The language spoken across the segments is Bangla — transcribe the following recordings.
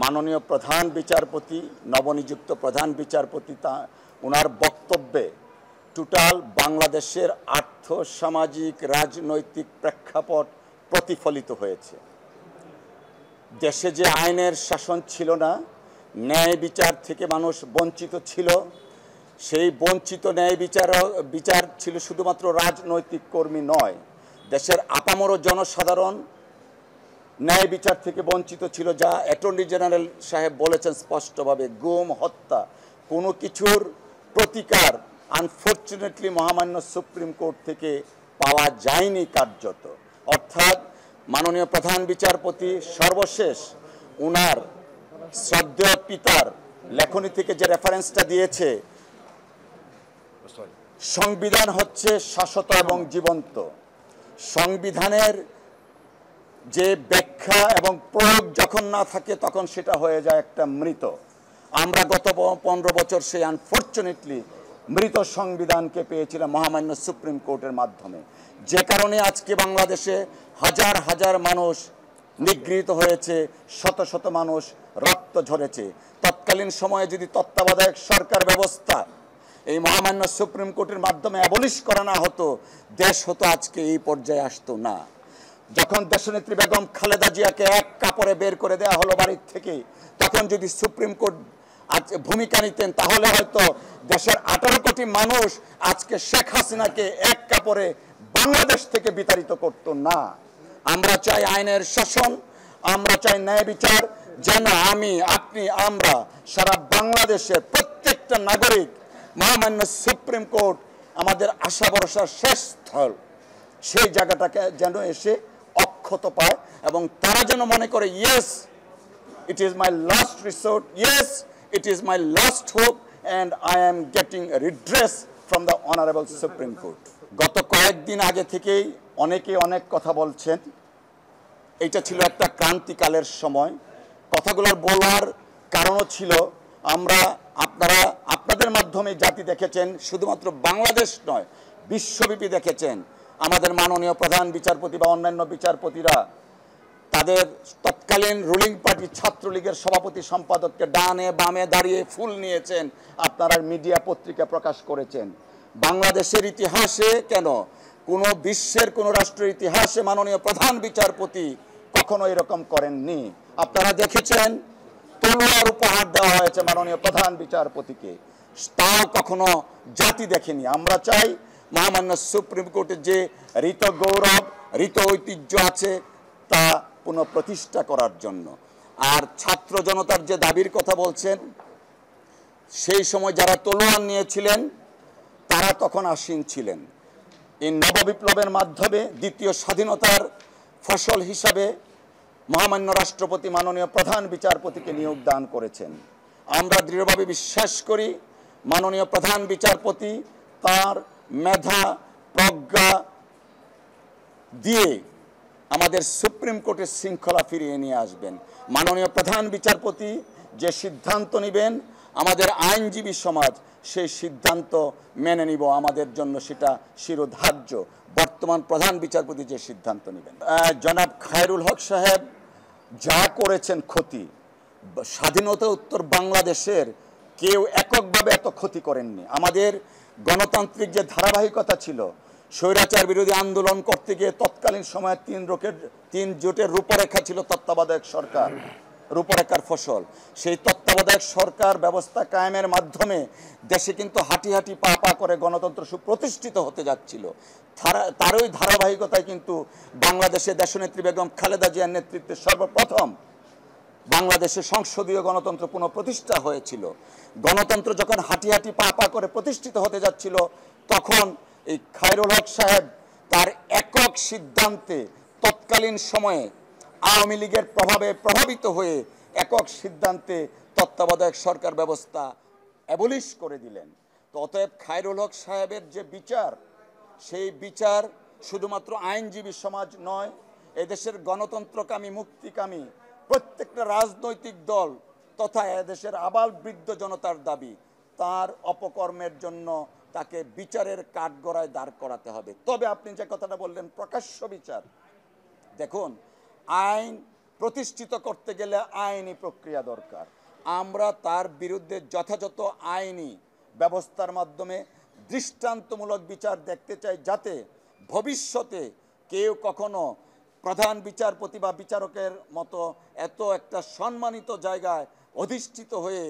মাননীয় প্রধান বিচারপতি নবনিযুক্ত প্রধান বিচারপতি ওনার বক্তব্যে টোটাল বাংলাদেশের আর্থ সামাজিক রাজনৈতিক প্রেক্ষাপট প্রতিফলিত হয়েছে। দেশে যে আইনের শাসন ছিল না, ন্যায় বিচার থেকে মানুষ বঞ্চিত ছিল, সেই বঞ্চিত ন্যায় বিচার ছিল শুধুমাত্র রাজনৈতিক কর্মী নয়, দেশের আপামর জনসাধারণ ন্যায় বিচার থেকে বঞ্চিত ছিল, যা অ্যাটর্নি জেনারেল সাহেব বলেছেন স্পষ্টভাবে। গুম, হত্যা, কোনো কিছুর প্রতিকার আনফর্চুনেটলি মহামান্য সুপ্রিম কোর্ট থেকে পাওয়া যায়নি কার্যত। অর্থাৎ মাননীয় প্রধান বিচারপতি সর্বশেষ উনার শ্রদ্ধেয় পিতার লেখনী থেকে যে রেফারেন্সটা দিয়েছে, সংবিধান হচ্ছে শাশ্বত এবং জীবন্ত। সংবিধানের যে ব্যাখ্যা এবং প্রয়োগ যখন না থাকে তখন সেটা হয়ে যায় একটা মৃত। আমরা গত 15 বছর সেই আনফর্চুনেটলি মৃত সংবিধানকে পেয়েছিলাম মহামান্য সুপ্রিম কোর্টের মাধ্যমে, যে কারণে আজকে বাংলাদেশে হাজার হাজার মানুষ নিগৃহীত হয়েছে, শত শত মানুষ রক্ত ঝরেছে। তৎকালীন সময়ে যদি তত্ত্বাবধায়ক সরকার ব্যবস্থা এই মহামান্য সুপ্রিম কোর্টের মাধ্যমে অ্যাবলিশ করা না হতো, দেশ হতো আজকে এই পর্যায়ে আসতো না। যখন দেশনেত্রী বেগম খালেদা জিয়াকে এক কাপড়ে বের করে দেওয়া হলো বাড়ির থেকে, তখন যদি সুপ্রিম কোর্ট ভূমিকা নিতেন তাহলে হয়তো দেশের 18 কোটি মানুষ আজকে শেখ হাসিনাকে এক কাপড়ে বাংলাদেশ থেকে বিতাড়িত করতো না। আমরা চাই আইনের শাসন, আমরা চাই ন্যায় বিচার, যেন আমি, আপনি, আমরা সারা বাংলাদেশের প্রত্যেকটা নাগরিক মহামান্য সুপ্রিম কোর্ট আমাদের আশা ভরসার শেষ স্থল, সেই জায়গাটাকে যেন এসে অক্ষত পায় এবং তারা যেন মনে করে yes it is my last resort, yes it is my last hope and I am getting redress from the honourable supreme court. গত কয়েকদিন আগে থেকেই অনেকে অনেক কথা বলছেন। এইটা ছিল একটা ক্রান্তিকালের সময়। কথাগুলোর বলার কারণও ছিল আপনাদের মাধ্যমে জাতি দেখেছেন, শুধুমাত্র বাংলাদেশ নয় বিশ্বব্যাপী দেখেছেন আমাদের মাননীয় প্রধান বিচারপতি বা অন্যান্য বিচারপতিরা তাদের তৎকালীন রুলিং পার্টি ছাত্রলীগের সভাপতি সম্পাদককে ডানে বামে দাঁড়িয়ে ফুল নিয়েছেন, আপনারা মিডিয়া পত্রিকা প্রকাশ করেছেন। বাংলাদেশের ইতিহাসে কেন কোনো বিশ্বের কোনো রাষ্ট্রের ইতিহাসে মাননীয় প্রধান বিচারপতি কখনো এরকম করেননি। আপনারা দেখেছেন তলোয়ার উপহার দেওয়া হয়েছে মাননীয় প্রধান বিচারপতিকে, তাও কখনো জাতি দেখেনি। আমরা চাই মহামান্য সুপ্রিম কোর্টের যে ঋত গৌরব, ঋত ঐতিহ্য আছে তা পুনঃপ্রতিষ্ঠা করার জন্য। আর ছাত্র জনতার যে দাবির কথা বলছেন, সেই সময় যারা তলোয়ার নিয়েছিলেন তারা তখন আসীন ছিলেন। এই নববিপ্লবের মাধ্যমে দ্বিতীয় স্বাধীনতার ফসল হিসাবে মহামান্য রাষ্ট্রপতি মাননীয় প্রধান বিচারপতিকে নিয়োগ দান করেছেন। আমরা দৃঢ়ভাবে বিশ্বাস করি মাননীয় প্রধান বিচারপতি তার মেধা প্রজ্ঞা দিয়ে আমাদের সুপ্রিম কোর্টের শৃঙ্খলা ফিরিয়ে নিয়ে আসবেন। মাননীয় প্রধান বিচারপতি যে সিদ্ধান্ত নেবেন, আমাদের আইনজীবী সমাজ সেই সিদ্ধান্ত মেনে নিব, আমাদের জন্য সেটা শিরোধার্য। বর্তমান প্রধান বিচারপতি যে সিদ্ধান্ত নেবেন, জনাব খায়রুল হক সাহেব যা করেছেন ক্ষতি, স্বাধীনতা উত্তর বাংলাদেশের কেউ এককভাবে এত ক্ষতি করেননি। আমাদের গণতান্ত্রিক যে ধারাবাহিকতা ছিল, স্বৈরাচার বিরোধী আন্দোলন করতে গিয়ে তৎকালীন সময়ে 3 জোটের রূপরেখা ছিল তত্ত্বাবধায়ক সরকার, রূপরেখার ফসল। সেই তত্ত্বাবধায়ক সরকার ব্যবস্থা কায়েমের মাধ্যমে দেশে কিন্তু হাঁটি হাঁটি পা পা করে গণতন্ত্র সুপ্রতিষ্ঠিত হতে যাচ্ছিল। তারই ধারাবাহিকতায় কিন্তু বাংলাদেশে দেশনেত্রী বেগম খালেদা জিয়ার নেতৃত্বে সর্বপ্রথম বাংলাদেশে সংসদীয় গণতন্ত্র পুনঃপ্রতিষ্ঠা হয়েছিল। গণতন্ত্র যখন হাঁটি হাঁটি পা পা করে প্রতিষ্ঠিত হতে যাচ্ছিল, তখন এই খায়রুল হক সাহেব তার একক সিদ্ধান্তে তৎকালীন সময়ে আওয়ামী লীগের প্রভাবে প্রভাবিত হয়ে একক সিদ্ধান্তে তত্ত্বাবধায়ক সরকার ব্যবস্থা অ্যাবলিশ করে দিলেন। তো অতএব খায়রুল হক সাহেবের যে বিচার, সেই বিচার শুধুমাত্র আইনজীবী সমাজ নয়, এদেশের গণতন্ত্রকামী মুক্তিকামী প্রত্যেকটা রাজনৈতিক দল তথা এদেশের আবাল বৃদ্ধ জনতার দাবি, তার অপকর্মের জন্য তাকে বিচারের কাঠগড়ায় দাঁড় করাতে হবে। তবে আপনি যে কথাটা বললেন প্রকাশ্য বিচার, দেখুন আইন প্রতিষ্ঠিত করতে গেলে আইনি প্রক্রিয়া দরকার। আমরা তার বিরুদ্ধে যথাযথ আইনি ব্যবস্থার মাধ্যমে দৃষ্টান্তমূলক বিচার দেখতে চাই, যাতে ভবিষ্যতে কেউ কখনো প্রধান বিচারপতি বা বিচারকের মতো এত একটা সম্মানিত জায়গায় অধিষ্ঠিত হয়ে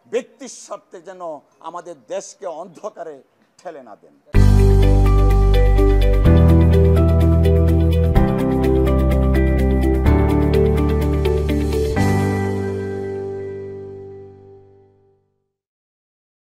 ব্যক্তির স্বার্থে যেন আমাদের দেশকে অন্ধকারে ঠেলে না দেন।